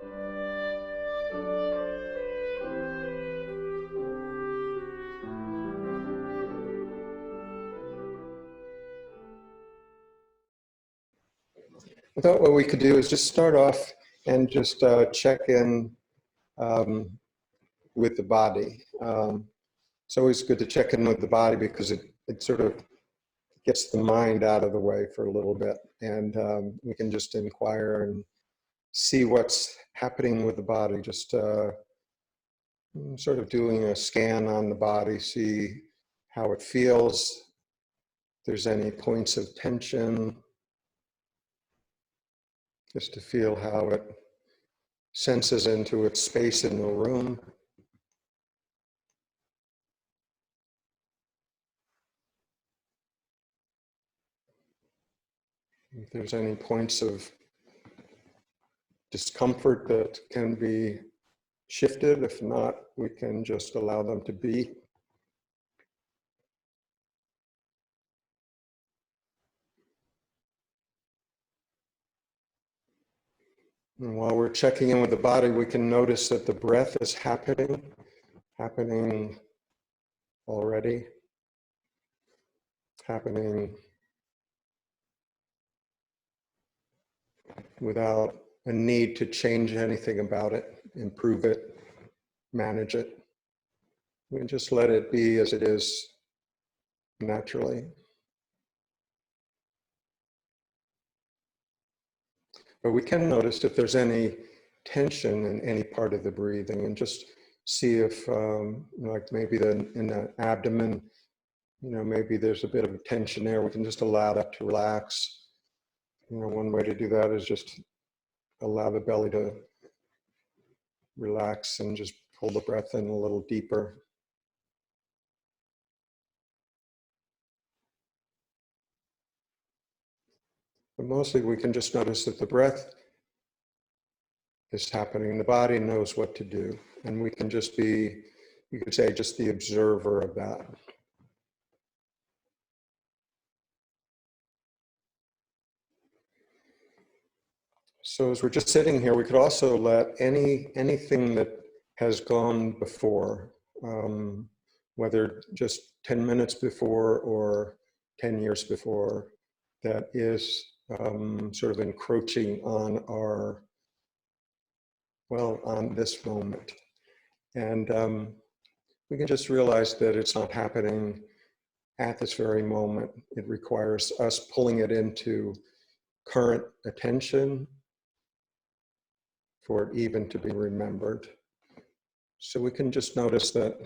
I thought what we could do is just start off and just check in um, with the body. It's always good to check in with the body because it sort of gets the mind out of the way for a little bit. And we can just inquire and see what's happening with the body, just sort of doing a scan on the body, see how it feels, if there's any points of tension, just to feel how it senses into its space in the room. If there's any points of discomfort that can be shifted, if not, we can just allow them to be. And while we're checking in with the body, we can notice that the breath is happening already, happening without a need to change anything about it, improve it, manage it. We can just let it be as it is naturally. But we can notice if there's any tension in any part of the breathing and just see if, like maybe in the abdomen, maybe there's a bit of a tension there. We can just allow that to relax. One way to do that is just allow the belly to relax and just pull the breath in a little deeper. But mostly we can just notice that the breath is happening. The body knows what to do. And we can just be, you could say, just the observer of that. So as we're just sitting here, we could also let anything that has gone before, whether just 10 minutes before or 10 years before, that is sort of encroaching on on this moment. And we can just realize that it's not happening at this very moment. It requires us pulling it into current attention for it even to be remembered. So we can just notice that,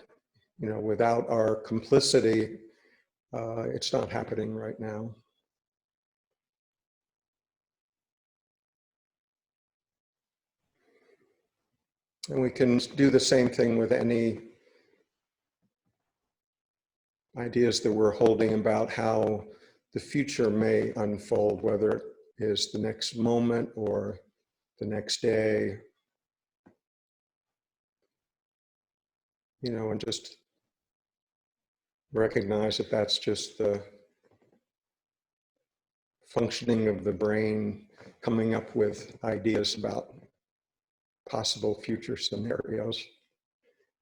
without our complicity, it's not happening right now. And we can do the same thing with any ideas that we're holding about how the future may unfold, whether it is the next moment or the next day, and just recognize that that's just the functioning of the brain coming up with ideas about possible future scenarios.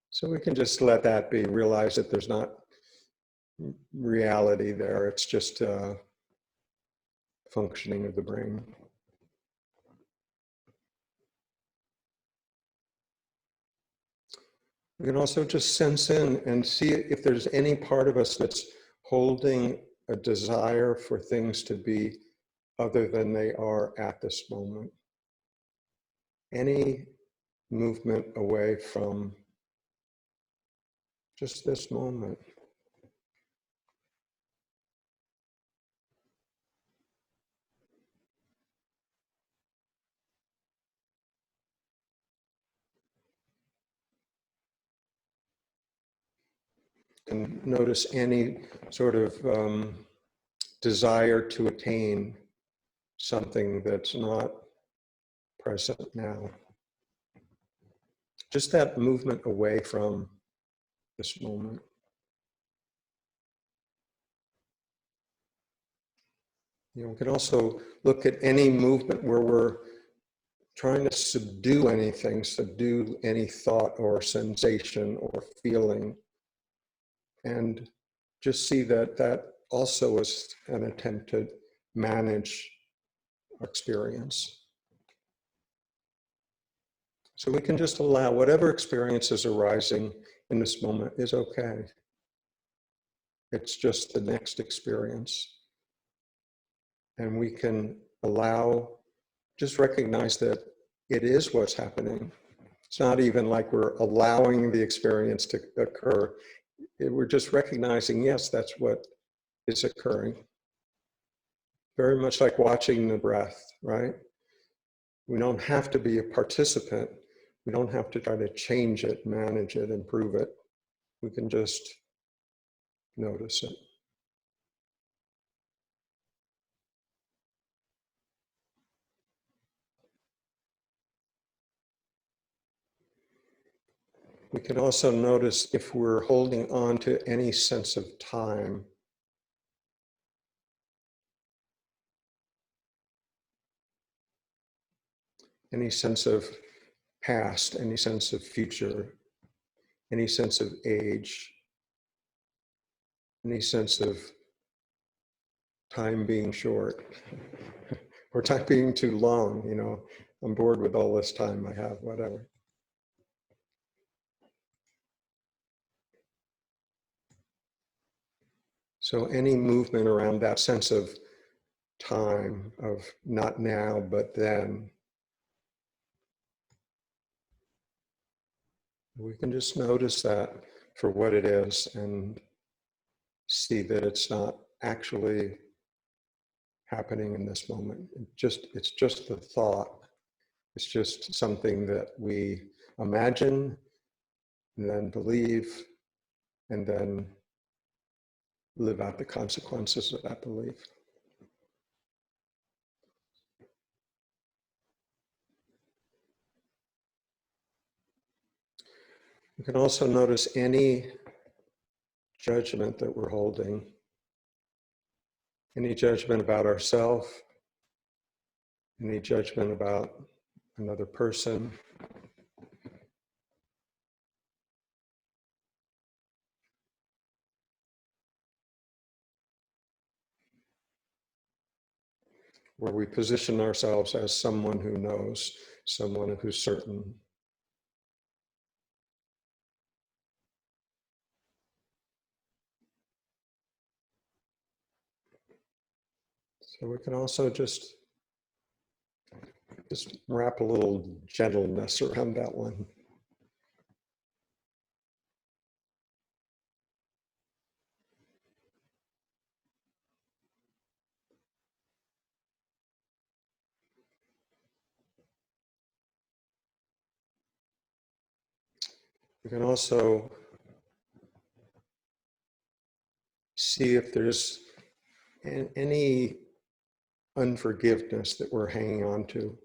So we can just let that be, realize that there's not reality there, it's just functioning of the brain. We can also just sense in and see if there's any part of us that's holding a desire for things to be other than they are at this moment. Any movement away from just this moment. And notice any sort of desire to attain something that's not present now. Just that movement away from this moment. We can also look at any movement where we're trying to subdue anything, subdue any thought or sensation or feeling, and just see that that also is an attempt to manage our experience. So we can just allow whatever experience is arising in this moment is okay. It's just the next experience. And we can allow, just recognize that it is what's happening. It's not even like we're allowing the experience to occur. We're just recognizing, yes, that's what is occurring. Very much like watching the breath, right? We don't have to be a participant. We don't have to try to change it, manage it, improve it. We can just notice it. We can also notice if we're holding on to any sense of time. Any sense of past, any sense of future, any sense of age, any sense of time being short or time being too long, you know, I'm bored with all this time I have, whatever. So any movement around that sense of time, of not now, but then, we can just notice that for what it is and see that it's not actually happening in this moment. It's just the thought. It's just something that we imagine and then believe and then live out the consequences of that belief. You can also notice any judgment that we're holding, any judgment about ourselves, any judgment about another person. Where we position ourselves as someone who knows, someone who's certain. So we can also just wrap a little gentleness around that one. We can also see if there's any unforgiveness that we're hanging on to,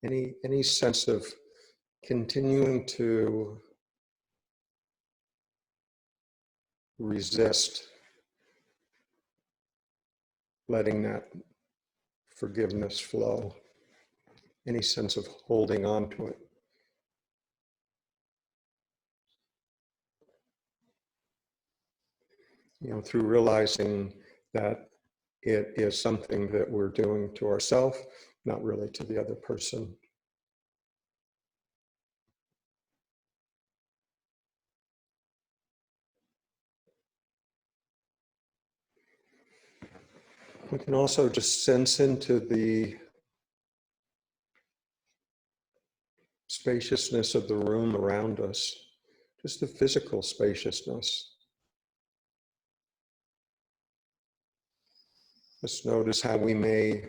any sense of continuing to resist letting that forgiveness flow, any sense of holding on to it. You know, through realizing that it is something that we're doing to ourselves, not really to the other person. We can also just sense into the spaciousness of the room around us, just the physical spaciousness. Just notice how we may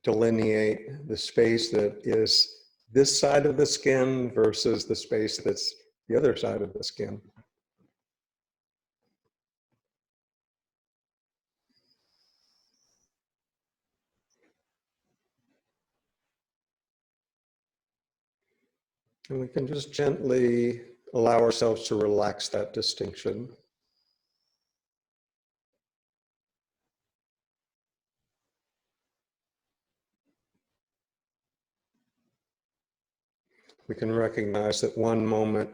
delineate the space that is this side of the skin versus the space that's the other side of the skin. And we can just gently allow ourselves to relax that distinction. we can recognize that one moment,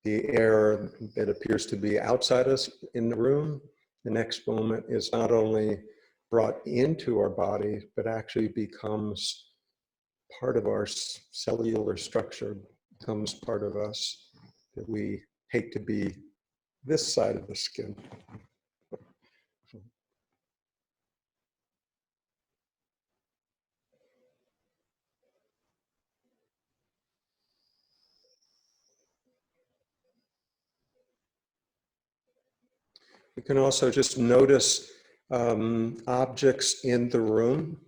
the air that appears to be outside us in the room, the next moment is not only brought into our body, but actually becomes part of our cellular structure, becomes part of us, that we hate to be this side of the skin. We can also just notice objects in the room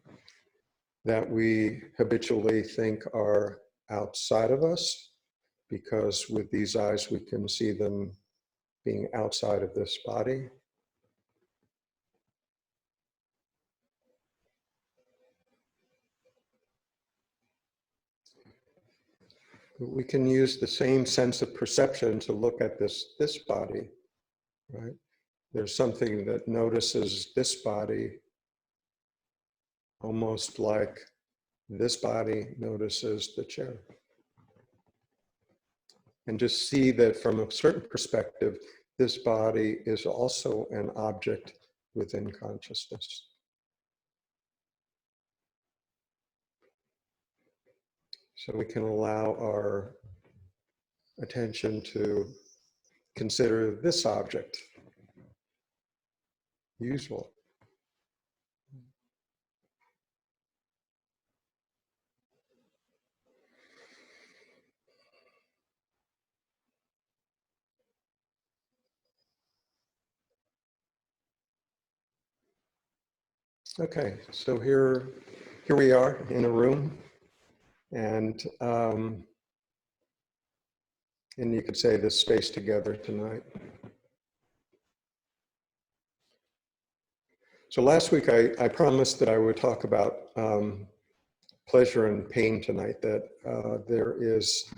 that we habitually think are outside of us, because with these eyes we can see them being outside of this body. We can use the same sense of perception to look at this body, right? There's something that notices this body almost like this body notices the chair. And just see that from a certain perspective, this body is also an object within consciousness. So we can allow our attention to consider this object useful. Okay, so here we are in a room, and you could say this space together tonight. So last week I promised that I would talk about pleasure and pain tonight, that there is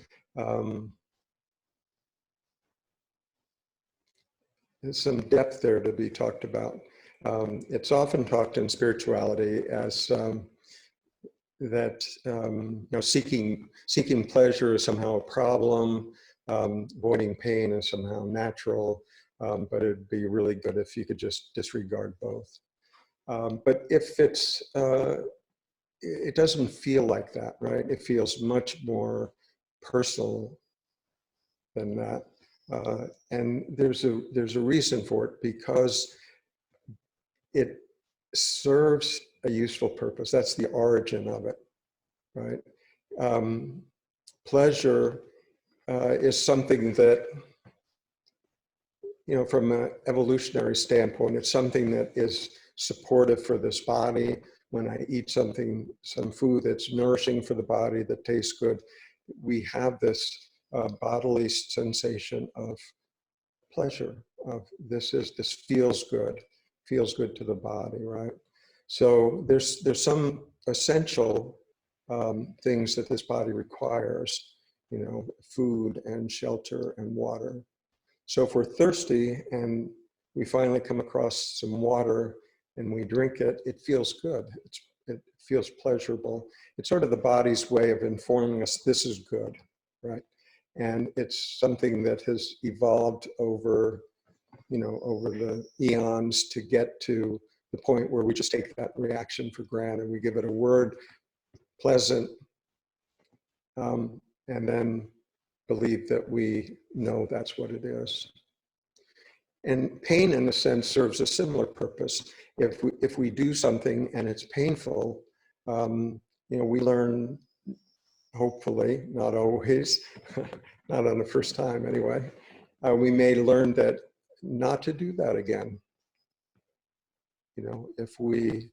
there's some depth there to be talked about. It's often talked in spirituality as that seeking pleasure is somehow a problem, avoiding pain is somehow natural, but it'd be really good if you could just disregard both. But if it doesn't feel like that, right? It feels much more personal than that. And there's a reason for it, because it serves a useful purpose. That's the origin of it, right? Pleasure is something that, from an evolutionary standpoint, it's something that is supportive for this body. When I eat some food that's nourishing for the body, that tastes good, we have this bodily sensation of pleasure, of this feels good to the body, right? So there's some essential things that this body requires, food and shelter and water. So if we're thirsty and we finally come across some water and we drink it, it feels good. It feels pleasurable. It's sort of the body's way of informing us this is good, right? And it's something that has evolved over the eons to get to the point where we just take that reaction for granted. We give it a word, pleasant, and then believe that we know that's what it is. And pain, in a sense, serves a similar purpose. If we do something and it's painful, we learn, hopefully, not always, not on the first time anyway, we may learn that not to do that again. If we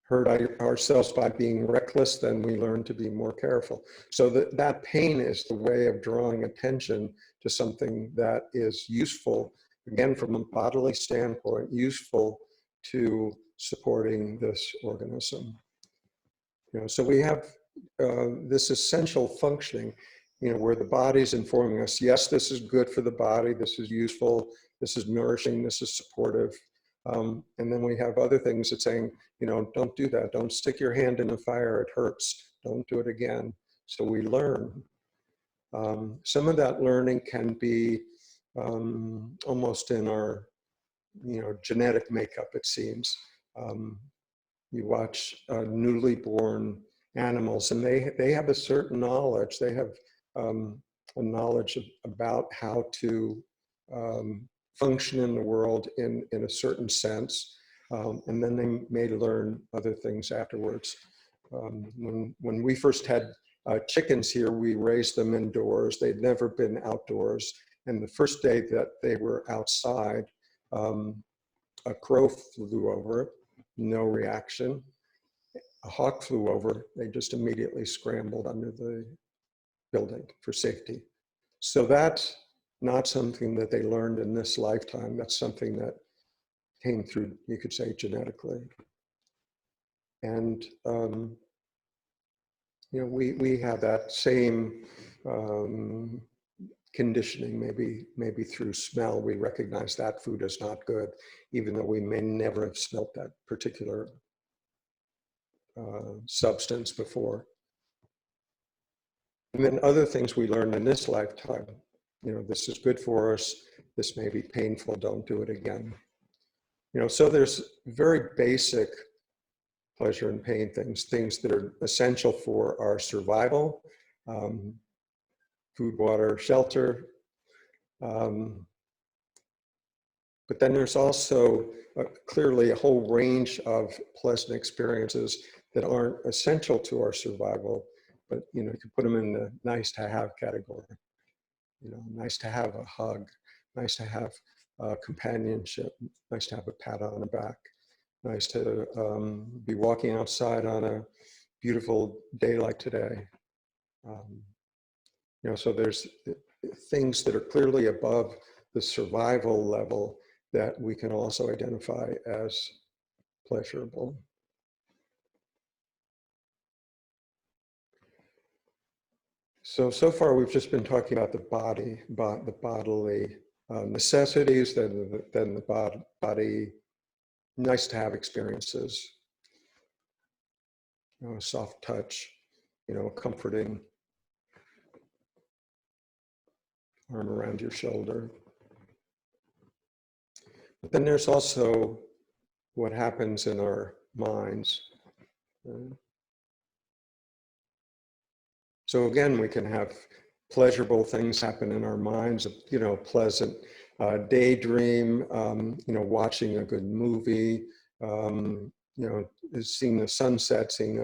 hurt ourselves by being reckless, then we learn to be more careful. So that pain is the way of drawing attention to something that is useful, again, from a bodily standpoint, useful to supporting this organism. So we have this essential functioning, where the body's informing us, yes, this is good for the body, this is useful, this is nourishing, this is supportive. And then we have other things that saying, don't do that. Don't stick your hand in the fire, it hurts. don't do it again. So we learn. Some of that learning can be almost in our, genetic makeup, it seems. You watch newly born animals, and they have a certain knowledge. They have a knowledge about how to function in the world in a certain sense, and then they may learn other things afterwards. When we first had chickens here, we raised them indoors. They'd never been outdoors, and the first day that they were outside, a crow flew over, no reaction. A hawk flew over, they just immediately scrambled under the building for safety. So that's not something that they learned in this lifetime. That's something that came through, you could say, genetically. And, we have that same conditioning, maybe through smell. We recognize that food is not good, even though we may never have smelt that particular substance before. And then other things we learn in this lifetime, this is good for us, this may be painful, don't do it again. So there's very basic pleasure and pain things that are essential for our survival, food, water, shelter. But then there's also clearly a whole range of pleasant experiences that aren't essential to our survival, but you can put them in the nice to have category. Nice to have a hug, nice to have companionship, nice to have a pat on the back, nice to be walking outside on a beautiful day like today. So there's things that are clearly above the survival level that we can also identify as pleasurable. So far we've just been talking about the body, the bodily necessities, then the body, nice to have experiences, a soft touch, comforting arm around your shoulder. But then there's also what happens in our minds. So again, we can have pleasurable things happen in our minds, pleasant daydream, watching a good movie, seeing the sunset, seeing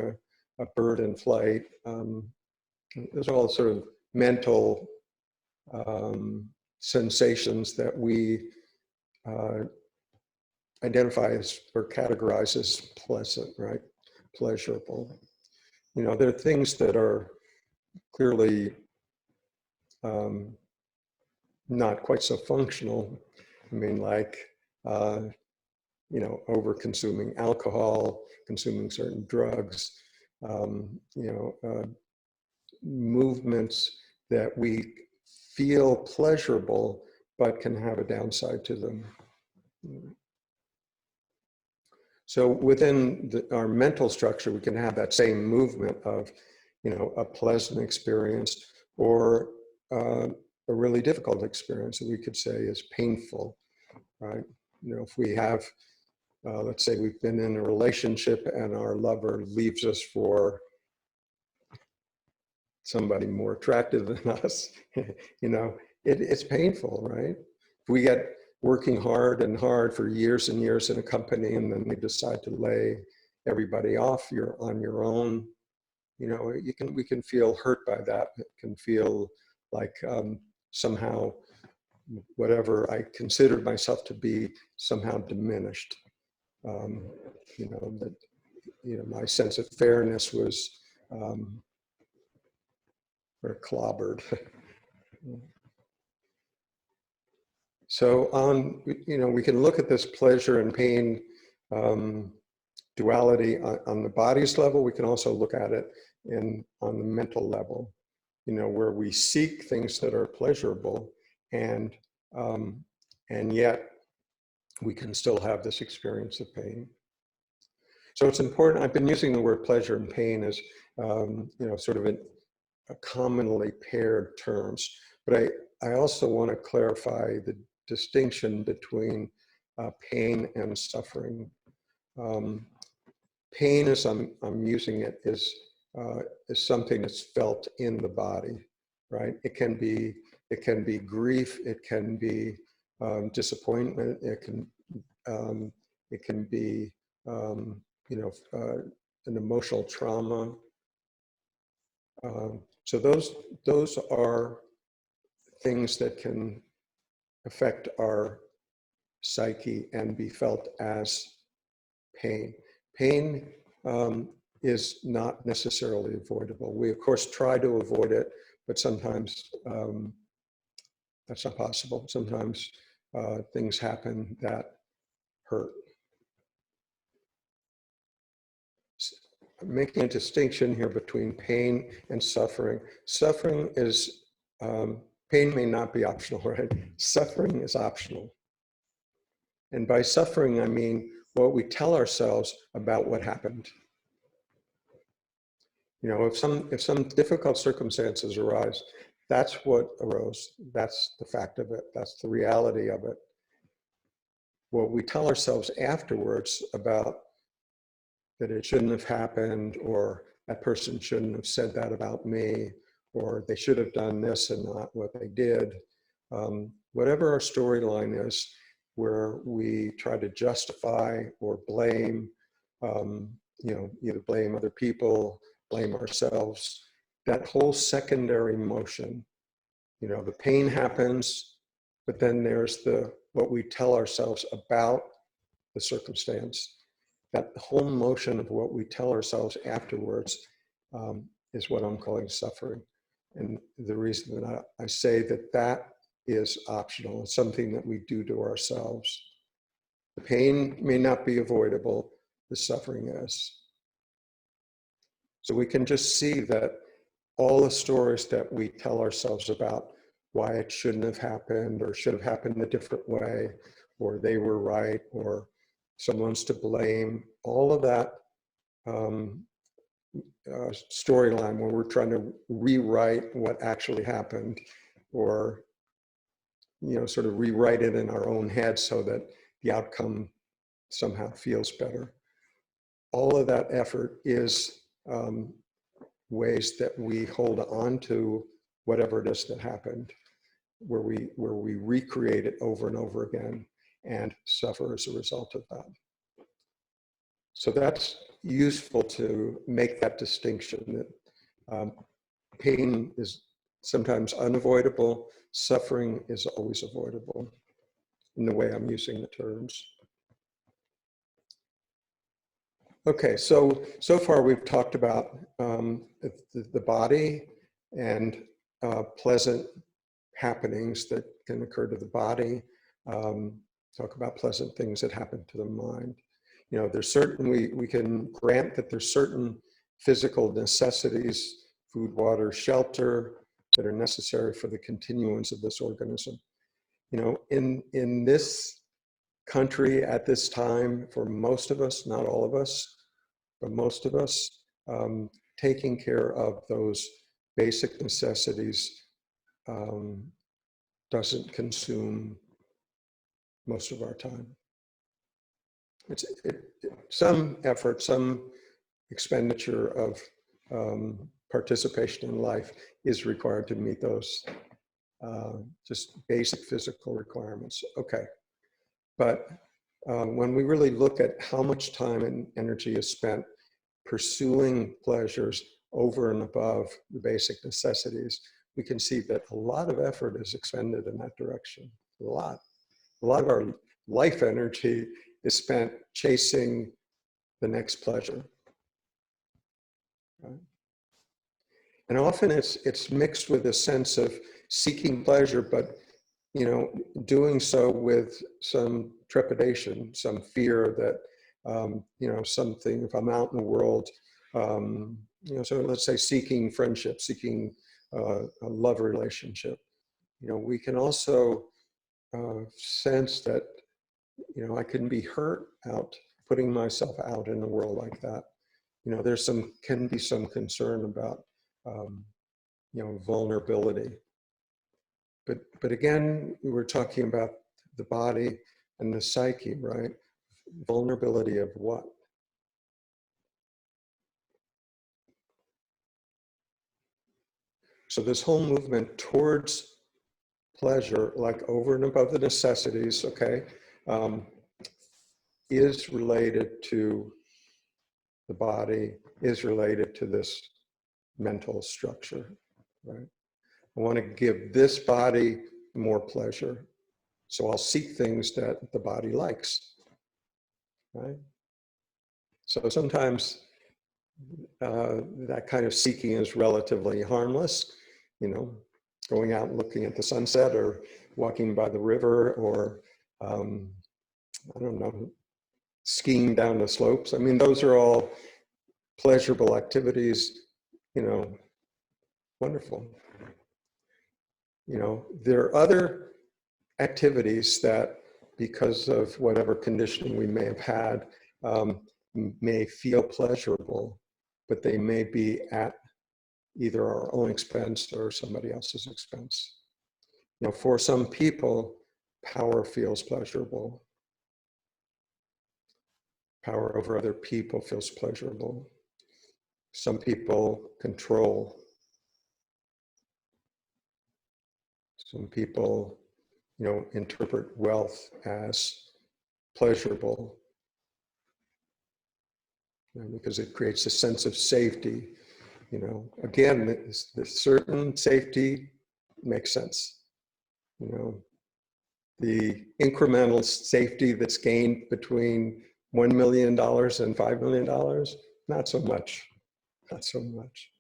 a bird in flight. Those are all sort of mental sensations that we identify as or categorize as pleasant, right? Pleasurable. There are things that are clearly not quite so functional. I mean, like, over consuming alcohol, consuming certain drugs, movements that we feel pleasurable, but can have a downside to them. So within our mental structure, we can have that same movement of, a pleasant experience or a really difficult experience that we could say is painful, right? If we have, let's say we've been in a relationship and our lover leaves us for somebody more attractive than us, it's painful, right? If we get working hard and hard for years and years in a company and then they decide to lay everybody off, you're on your own, we can feel hurt by that. It can feel like somehow whatever I considered myself to be somehow diminished. That my sense of fairness was or clobbered. So we can look at this pleasure and pain duality on the body's level. We can also look at it on the mental level, where we seek things that are pleasurable, and yet we can still have this experience of pain. So it's important. I've been using the word pleasure and pain as sort of a commonly paired terms. But I also want to clarify the distinction between pain and suffering. Pain, as I'm using it, is something that's felt in the body, right? It can be grief, it can be disappointment, it can be an emotional trauma. So those are things that can affect our psyche and be felt as pain. Pain is not necessarily avoidable. We, of course, try to avoid it, but sometimes that's not possible. Sometimes things happen that hurt. I'm making a distinction here between pain and suffering. Suffering is, pain may not be optional, right? Suffering is optional. And by suffering, I mean what we tell ourselves about what happened. If some difficult circumstances arise, that's what arose. That's the fact of it. That's the reality of it. What we tell ourselves afterwards about that it shouldn't have happened, or that person shouldn't have said that about me, or they should have done this and not what they did. Whatever our storyline is, where we try to justify or blame, either blame other people, blame ourselves, that whole secondary motion, the pain happens, but then there's what we tell ourselves about the circumstance. That whole motion of what we tell ourselves afterwards is what I'm calling suffering. And the reason that I say that is optional, it's something that we do to ourselves. The pain may not be avoidable, the suffering is. So we can just see that all the stories that we tell ourselves about why it shouldn't have happened, or should have happened a different way, or they were right, or someone's to blame, all of that storyline where we're trying to rewrite what actually happened, or sort of rewrite it in our own head so that the outcome somehow feels better. All of that effort is ways that we hold on to whatever it is that happened, where we recreate it over and over again and suffer as a result of that. So that's useful to make that distinction, that pain is sometimes unavoidable, suffering is always avoidable, in the way I'm using the terms. Okay, so far we've talked about the body and pleasant happenings that can occur to the body. Talk about pleasant things that happen to the mind. There's certain, we can grant that there's certain physical necessities, food, water, shelter, that are necessary for the continuance of this organism. In this country at this time, for most of us, not all of us, but most of us, taking care of those basic necessities doesn't consume most of our time. Some effort, some expenditure of participation in life is required to meet those just basic physical requirements. Okay, but when we really look at how much time and energy is spent pursuing pleasures over and above the basic necessities, we can see that a lot of effort is expended in that direction. A lot of our life energy is spent chasing the next pleasure. Right? And often it's mixed with a sense of seeking pleasure, but doing so with some trepidation, some fear that something, if I'm out in the world, so let's say seeking friendship, seeking a love relationship, we can also sense that I can be hurt out putting myself out in the world like that. you know, can be some concern about, you know, vulnerability. But again, we were talking about the body and the psyche, right? Vulnerability of what? So this whole movement towards pleasure, like over and above the necessities, okay, is related to the body, is related to this mental structure, right? I want to give this body more pleasure. So I'll seek things that the body likes, right? So sometimes that kind of seeking is relatively harmless, you know, going out and looking at the sunset or walking by the river or, I don't know, skiing down the slopes. I mean, those are all pleasurable activities, you know, wonderful. You know, there are other activities that, because of whatever conditioning we may have had, may feel pleasurable, but they may be at either our own expense or somebody else's expense. You know, for some people, power feels pleasurable. Power over other people feels pleasurable. Some people control. Some people, you know, interpret wealth as pleasurable, you know, because it creates a sense of safety. You know, again, the certain safety makes sense. You know, the incremental safety that's gained between $1 million and $5 million, not so much, not so much.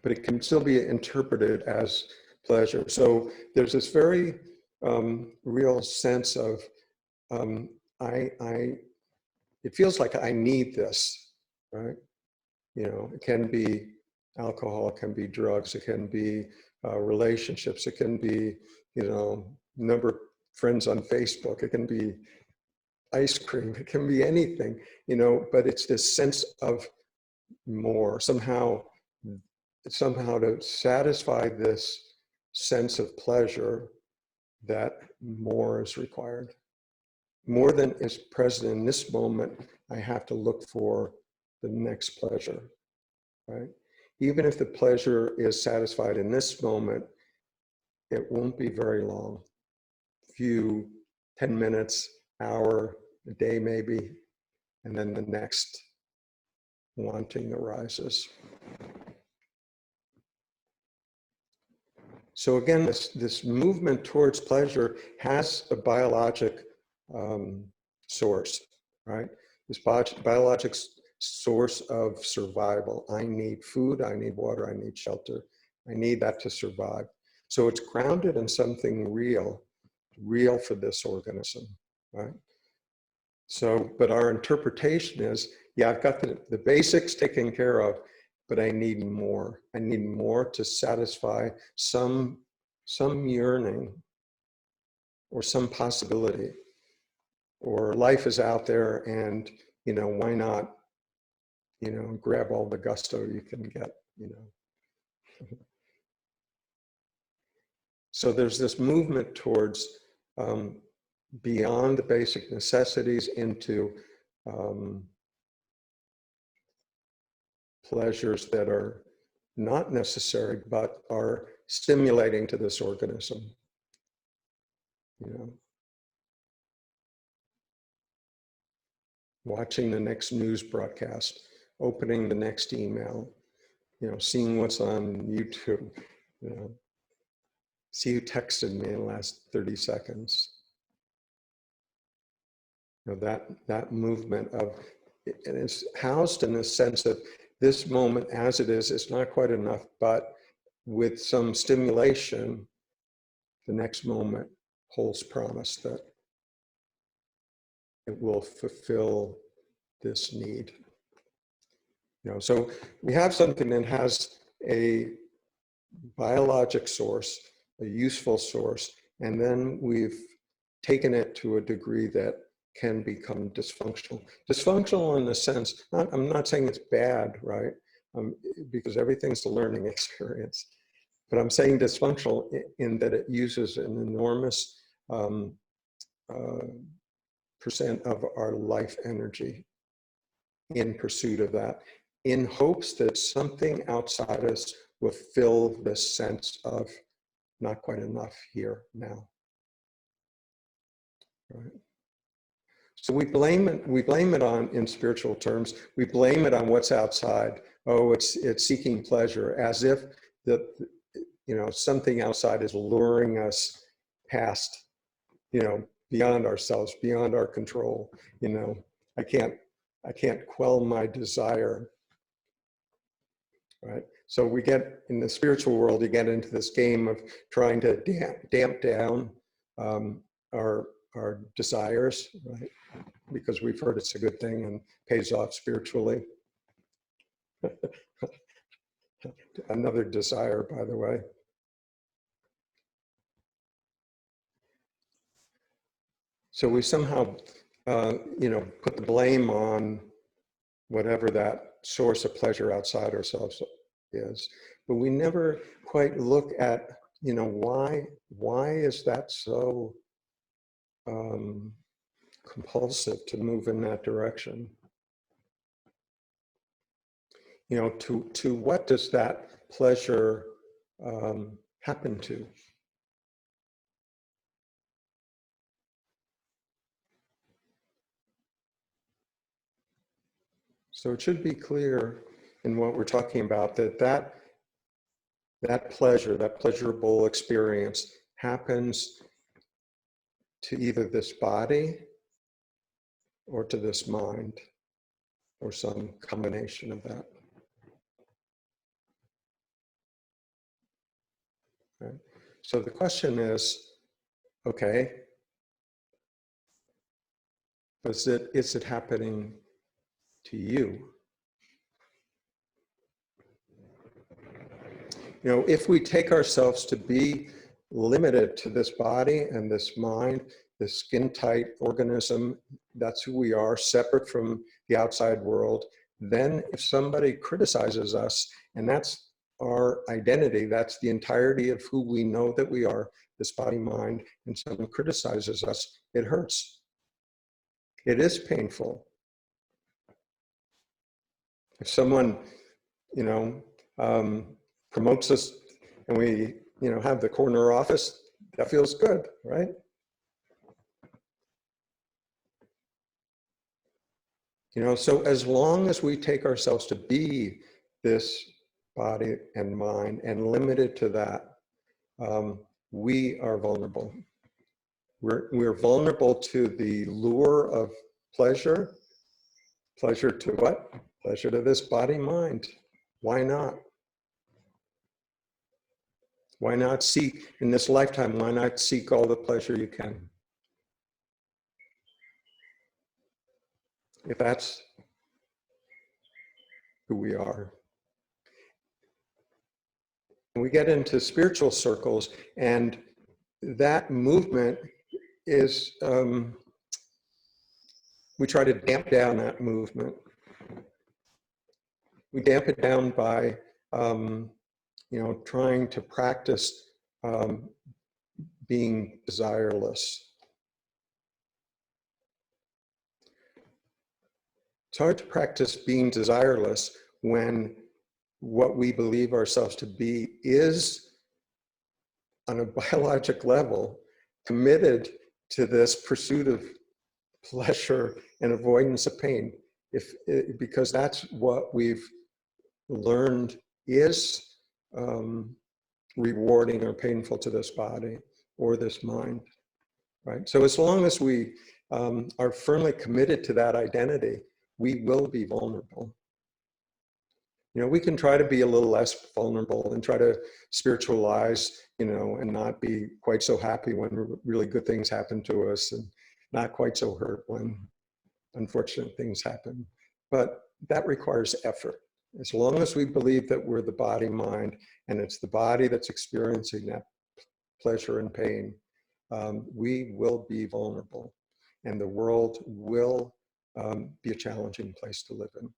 But it can still be interpreted as pleasure. So there's this very real sense of, it feels like I need this, right? You know, it can be alcohol, it can be drugs, it can be relationships, it can be, you know, number of friends on Facebook, it can be ice cream, it can be anything, you know, but it's this sense of more, somehow to satisfy this sense of pleasure, that more is required. More than is present in this moment, I have to look for the next pleasure, right? Even if the pleasure is satisfied in this moment, it won't be very long. Few, 10 minutes, hour, a day maybe, and then the next wanting arises. So again, this movement towards pleasure has a biologic source, right? This biologic source of survival. I need food, I need water, I need shelter. I need that to survive. So it's grounded in something real for this organism, right? So, but our interpretation is, yeah, I've got the basics taken care of, but I need more. I need more to satisfy some yearning or some possibility, or life is out there and, you know, why not, you know, grab all the gusto you can get, you know. So there's this movement towards beyond the basic necessities into pleasures that are not necessary, but are stimulating to this organism, you know. Watching the next news broadcast, opening the next email, you know, seeing what's on YouTube, you know, see who texted me in the last 30 seconds. You know, that movement of, and it's housed in the sense of this moment as it is not quite enough, but with some stimulation, the next moment holds promise that it will fulfill this need. You know, so we have something that has a biologic source, a useful source, and then we've taken it to a degree that can become dysfunctional. Dysfunctional in the sense, I'm not saying it's bad, right? Because everything's a learning experience. But I'm saying dysfunctional in that it uses an enormous percent of our life energy in pursuit of that, in hopes that something outside us will fill this sense of not quite enough here now. Right? So we blame it on, in spiritual terms, we blame it on what's outside. Oh, it's seeking pleasure, as if something outside is luring us past, beyond ourselves, beyond our control. I can't quell my desire. Right? So we get, in the spiritual world, you get into this game of trying to damp down our desires, right? Because we've heard it's a good thing and pays off spiritually. Another desire, by the way. So we somehow, put the blame on whatever that source of pleasure outside ourselves is, but we never quite look at, why is that so compulsive to move in that direction? To what does that pleasure happen to? So it should be clear in what we're talking about that pleasure, that pleasurable experience happens to either this body or to this mind, or some combination of that. Right? So the question is, okay, is it happening to you? If we take ourselves to be limited to this body and this mind, this skin-tight organism, that's who we are, separate from the outside world, then if somebody criticizes us, and that's our identity, that's the entirety of who we know that we are, this body, mind, and someone criticizes us, it hurts. It is painful. If someone, promotes us and we, have the corner office, that feels good, right? So as long as we take ourselves to be this body and mind and limited to that, we are vulnerable. We're vulnerable to the lure of pleasure. Pleasure to what? Pleasure to this body, mind. Why not? Why not seek, in this lifetime, why not seek all the pleasure you can? If that's who we are. And we get into spiritual circles, and that movement is, we try to damp down that movement. We damp it down by, trying to practice being desireless. It's hard to practice being desireless when what we believe ourselves to be is, on a biologic level, committed to this pursuit of pleasure and avoidance of pain. Because that's what we've learned is rewarding or painful to this body or this mind, right? So as long as we are firmly committed to that identity, we will be vulnerable. We can try to be a little less vulnerable and try to spiritualize, and not be quite so happy when really good things happen to us, and not quite so hurt when unfortunate things happen. But that requires effort. As long as we believe that we're the body, mind, and it's the body that's experiencing that pleasure and pain, we will be vulnerable. and the world will be a challenging place to live in.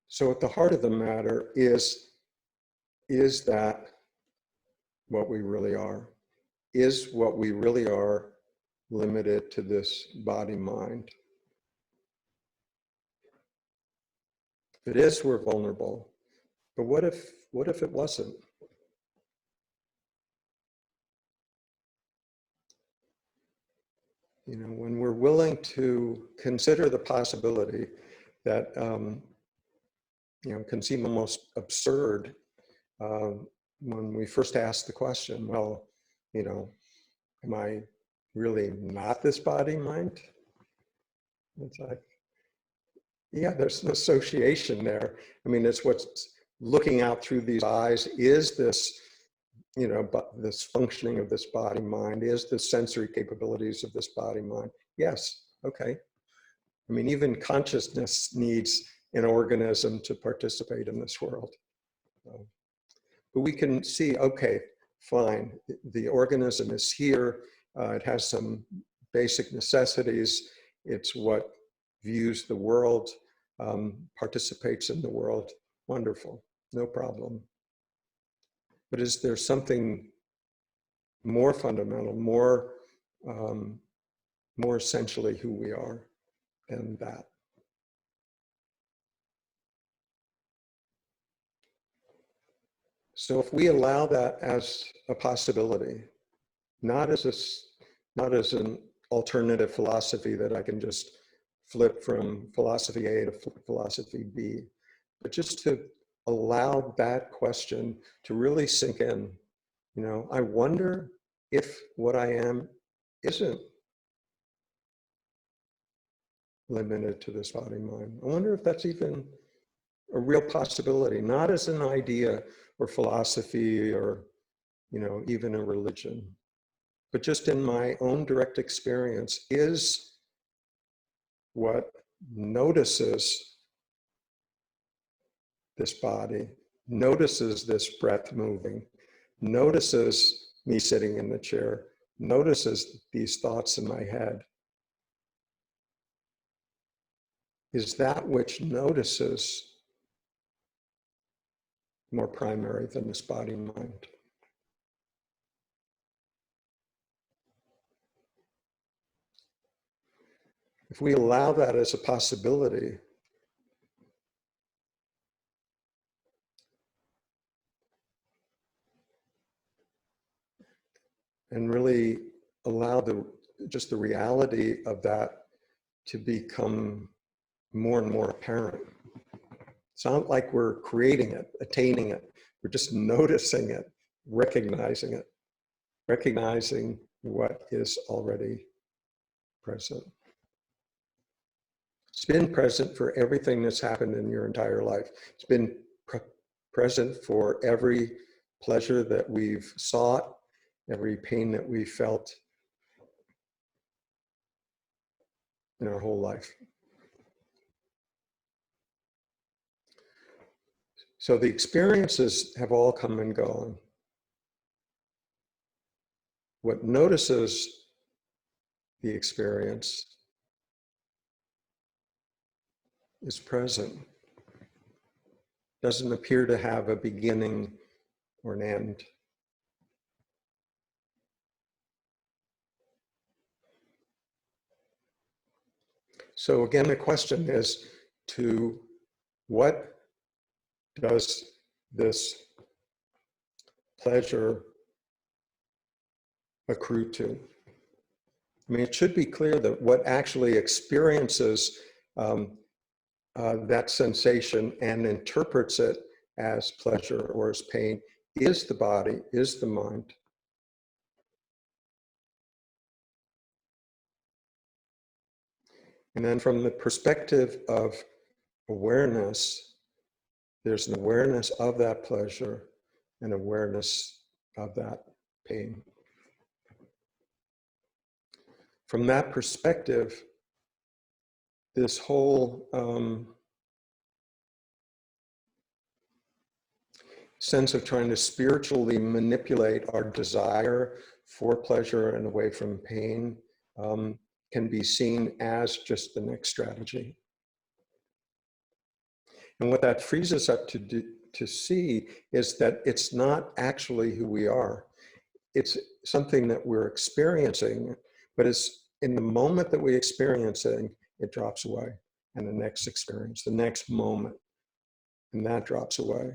So at the heart of the matter is that what we really are? Is what we really are limited to this body-mind? If it is, we're vulnerable. But what if it wasn't? You know, when we're willing to consider the possibility that, you know, can seem almost absurd when we first ask the question, well, you know, am I really not this body-mind? It's like, yeah, there's an association there. I mean, it's what's looking out through these eyes is this, you know, but this functioning of this body mind, is the sensory capabilities of this body mind. Yes, okay. I mean, even consciousness needs an organism to participate in this world. But we can see, okay, fine, the organism is here. It has some basic necessities. It's what views the world, participates in the world. Wonderful, no problem. But is there something more fundamental, more essentially who we are than that? So if we allow that as a possibility, not as an alternative philosophy that I can just flip from philosophy A to philosophy B, but just to allow that question to really sink in. You know, I wonder if what I am isn't limited to this body mind. I wonder if that's even a real possibility, not as an idea or philosophy or, you know, even a religion, but just in my own direct experience, is what notices this body, notices this breath moving, notices me sitting in the chair, notices these thoughts in my head, is that which notices more primary than this body mind. If we allow that as a possibility, and really allow just the reality of that to become more and more apparent. It's not like we're creating it, attaining it. We're just noticing it, recognizing what is already present. It's been present for everything that's happened in your entire life. It's been present for every pleasure that we've sought, every pain that we felt in our whole life. So the experiences have all come and gone. What notices the experience is present. Doesn't appear to have a beginning or an end. So again, the question is, to what does this pleasure accrue to? I mean, it should be clear that what actually experiences that sensation and interprets it as pleasure or as pain is the body, is the mind. And then from the perspective of awareness, there's an awareness of that pleasure and awareness of that pain. From that perspective, this whole sense of trying to spiritually manipulate our desire for pleasure and away from pain can be seen as just the next strategy. And what that frees us up to see is that it's not actually who we are. It's something that we're experiencing, but it's in the moment that we experience it, it drops away. And the next experience, the next moment, and that drops away.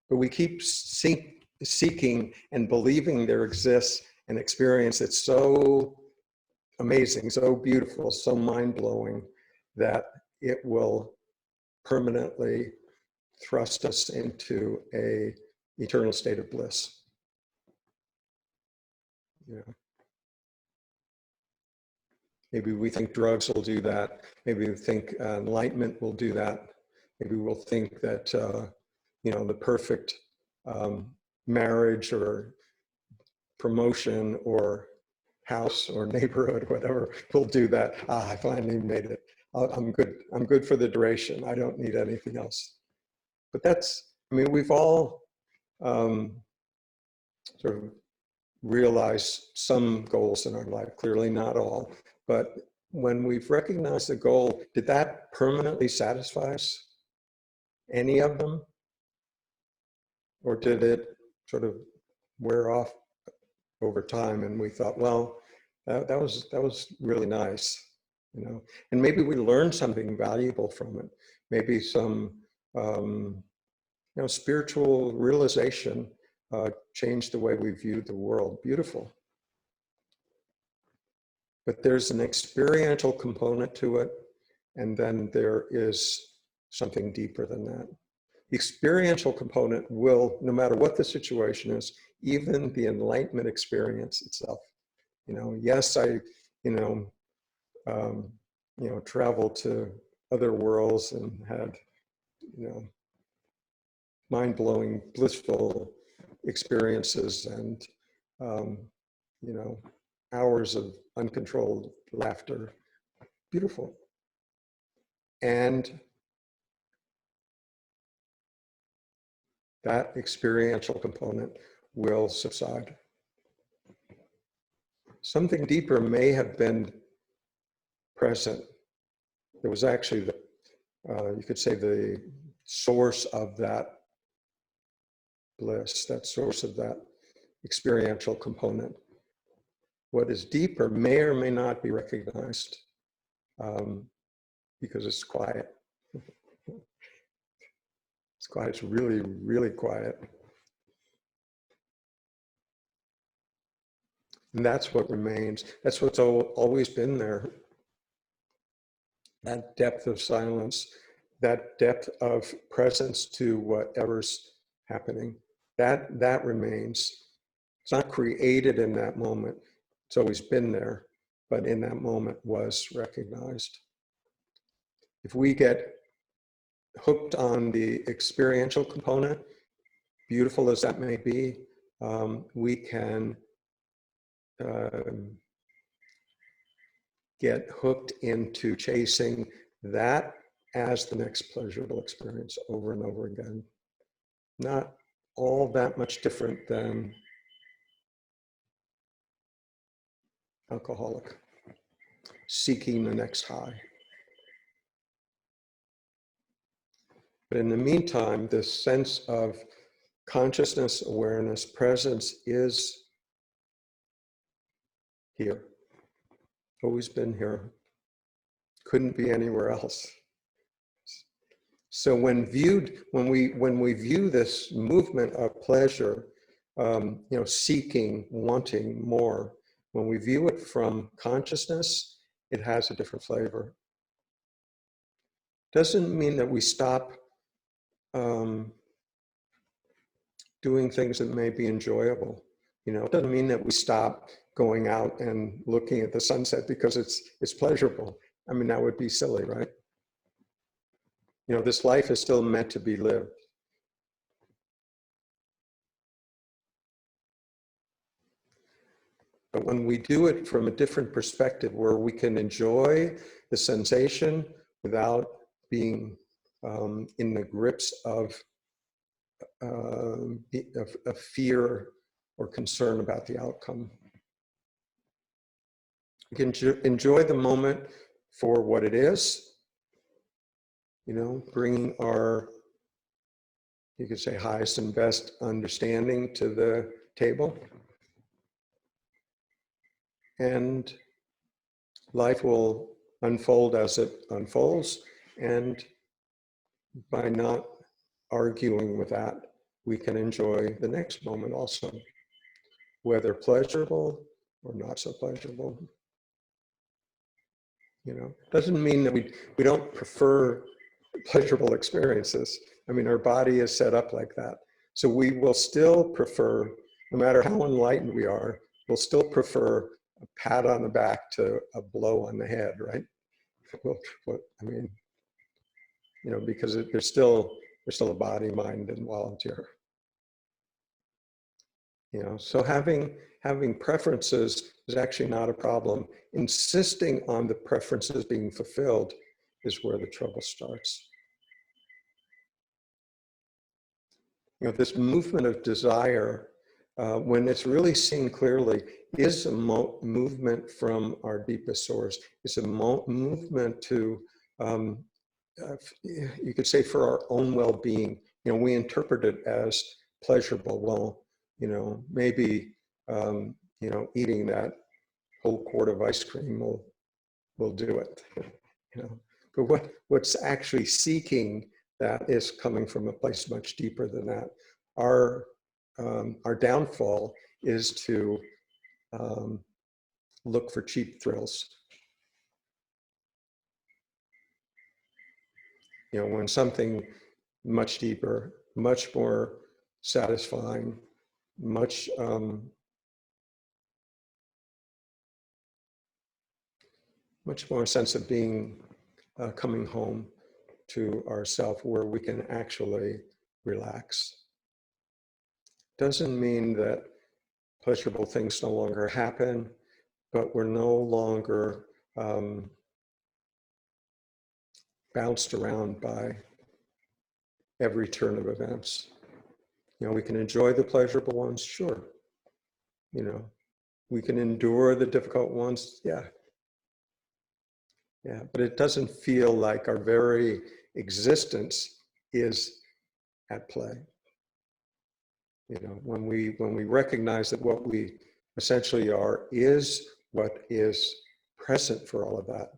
But we keep seeking and believing there exists an experience that's so amazing, so beautiful, so mind-blowing that it will permanently thrust us into a eternal state of bliss. Yeah. Maybe we think drugs will do that. Maybe we think enlightenment will do that. Maybe we'll think that the perfect marriage or promotion or house or neighborhood, whatever, will do that. I finally made it. I'm good. I'm good for the duration. I don't need anything else. But we've all sort of realized some goals in our life, clearly not all. But when we've recognized the goal, did that permanently satisfy us? Any of them? Or did it sort of wear off over time and we thought, well, that was really nice, and maybe we learned something valuable from it. Maybe some spiritual realization changed the way we viewed the world. Beautiful. But there's an experiential component to it, and then there is something deeper than that. The experiential component will, no matter what the situation is, even the enlightenment experience itself. Yes, I, traveled to other worlds and had, mind-blowing, blissful experiences and, hours of uncontrolled laughter. Beautiful. And that experiential component will subside. Something deeper may have been present. It was actually you could say the source of that bliss, that source of that experiential component. What is deeper may or may not be recognized because it's quiet. It's quiet, it's really, really quiet. And that's what remains. That's what's always been there. That depth of silence, that depth of presence to whatever's happening, that remains. It's not created in that moment. It's always been there, but in that moment was recognized. If we get hooked on the experiential component, beautiful as that may be, we can get hooked into chasing that as the next pleasurable experience over and over again. Not all that much different than alcoholic seeking the next high. But in the meantime, this sense of consciousness, awareness, presence is here. Always been here. Couldn't be anywhere else. So when we view this movement of pleasure, seeking, wanting more, when we view it from consciousness, it has a different flavor. Doesn't mean that we stop doing things that may be enjoyable. It doesn't mean that we stop going out and looking at the sunset because it's pleasurable. That would be silly, right? This life is still meant to be lived. But when we do it from a different perspective, where we can enjoy the sensation without being in the grips of of fear or concern about the outcome. We can enjoy the moment for what it is, you know, bringing our, you could say, highest and best understanding to the table. And life will unfold as it unfolds. And by not arguing with that, we can enjoy the next moment also, whether pleasurable or not so pleasurable. You know, doesn't mean that we don't prefer pleasurable experiences. I mean, our body is set up like that. So we will still prefer, no matter how enlightened we are, we'll still prefer a pat on the back to a blow on the head, right? I mean, you know, because there's still a body, mind, and volunteer. You know, so having preferences is actually not a problem. Insisting on the preferences being fulfilled is where the trouble starts. You know, this movement of desire, when it's really seen clearly, is a movement from our deepest source. It's a movement to, you could say, for our own well-being. You know, we interpret it as pleasurable. Well, you know, maybe, you know, eating that whole quart of ice cream will do it. You know, but what's actually seeking that is coming from a place much deeper than that. Our downfall is to look for cheap thrills. You know, when something much deeper, much more satisfying, much more sense of being coming home to ourself, where we can actually relax. Doesn't mean that pleasurable things no longer happen, but we're no longer bounced around by every turn of events. You know, we can enjoy the pleasurable ones, sure. You know, we can endure the difficult ones, yeah. Yeah, but it doesn't feel like our very existence is at play. You know, when we recognize that what we essentially are is what is present for all of that.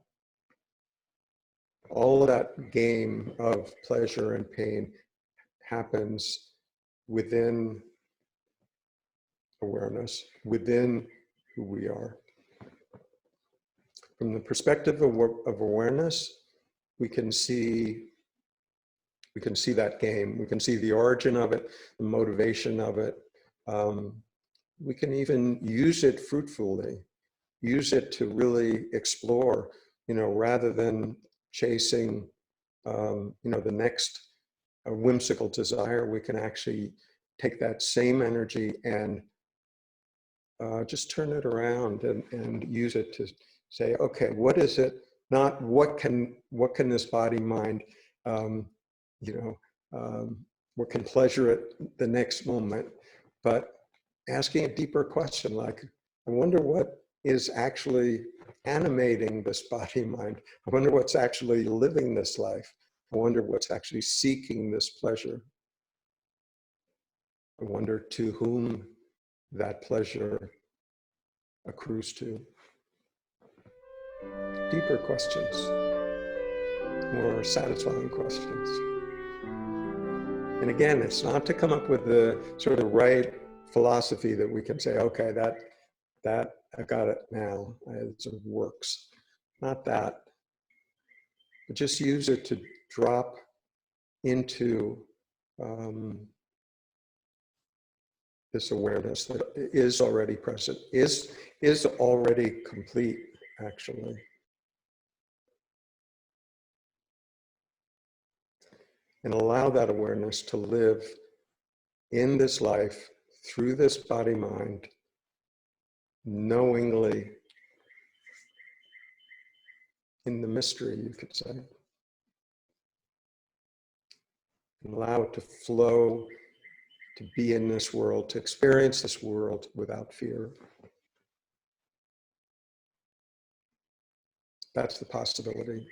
All of that game of pleasure and pain happens within awareness, within who we are. From the perspective of awareness, we can see that game. We can see the origin of it, the motivation of it. We can even use it fruitfully, use it to really explore, you know, rather than chasing, you know, the next whimsical desire. We can actually take that same energy and just turn it around and use it to say, okay, what is it? Not what can this body mind, you know, what can pleasure it the next moment, but asking a deeper question like, I wonder what is actually animating this body mind. I wonder what's actually living this life. I wonder what's actually seeking this pleasure. I wonder to whom that pleasure accrues to. Deeper questions, more satisfying questions. And again, it's not to come up with the sort of right philosophy that we can say, okay, that I got it now, it sort of works. Not that, but just use it to drop into this awareness that is already present, is already complete, actually. And allow that awareness to live in this life through this body mind, knowingly, in the mystery, you could say. And allow it to flow to be in this world, to experience this world without fear. That's the possibility.